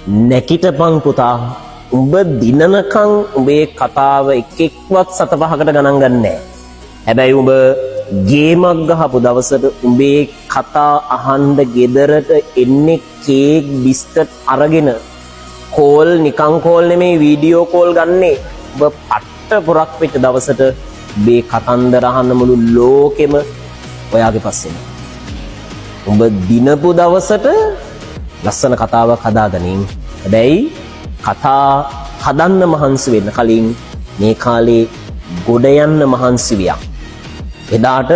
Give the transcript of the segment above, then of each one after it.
නැකිටපන් පුතා උඹ දිනනකම් උඹේ කතාව එකෙක්වත් සත පහකට ගණන් ගන්නෑ. හැබැයි උඹ ගේමක් ගහපු දවසට උඹේ කතා අහන්න ගෙදරට එන්නේ කේක් බිස්කට් අරගෙන කෝල් නිකං කෝල් නෙමේ වීඩියෝ කෝල් ගන්නේ. උඹ පට්ට පොරක් වෙච්ච දවසට උඹේ කතන්දර අහන්න මුළු ලෝකෙම ඔයාගේ පස්සෙන්. උඹ දිනපු දවසට ලස්සන කතාවක් හදාගනින්. හැබැයි කතා හදන්න මහන්සි වෙන්න කලින් මේ කාලේ ගොඩ යන්න මහන්සි වියක්. එදාට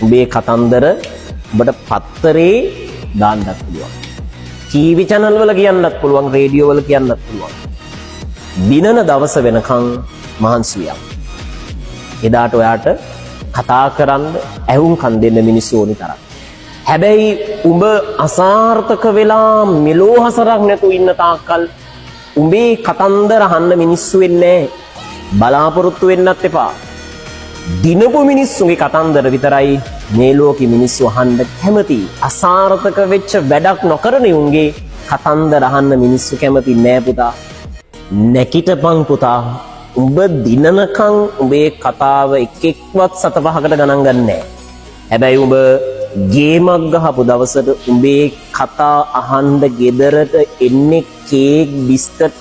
උඹේ කතන්දර උඹට පත්තරේ දාන්නත් පුළුවන්. ටීවී channel වල කියන්නත් පුළුවන්, රේඩියෝ වල කියන්නත් පුළුවන්. දිනන දවස වෙනකන් මහන්සි වියක්. එදාට ඔයාට කතා කරන්න ඇහුම්කන් දෙන්න මිනිස්සු ඕනි තරම්. හැබැයි උඹ අසාර්ථක වෙලා මෙලෝ හසරක් නැතුව ඉන්න තාක්කල් උඹේ කතන්දර අහන්න මිනිස්සු වෙන්නේ බලාපොරොත්තු වෙන්නත් එපා. දිනපු මිනිස්සුගේ කතන්දර විතරයි මේ ලෝකෙ මිනිස්සු අහන්න කැමති. අසාර්ථක වෙච්ච වැඩක් නොකරන උන්ගේ කතන්දර අහන්න මිනිස්සු කැමති නෑ පුතා. නැකිටපන් පුතා. උඹ දිනනකම් උඹේ කතාව එකෙක්වත් සත පහකට ගණන් ගන්නෑ. හැබැයි උඹ ගේමක් ගහපු දවසට උඹේ කතා අහන්න ගෙදරට එන්නේ කේක් බිස්කට්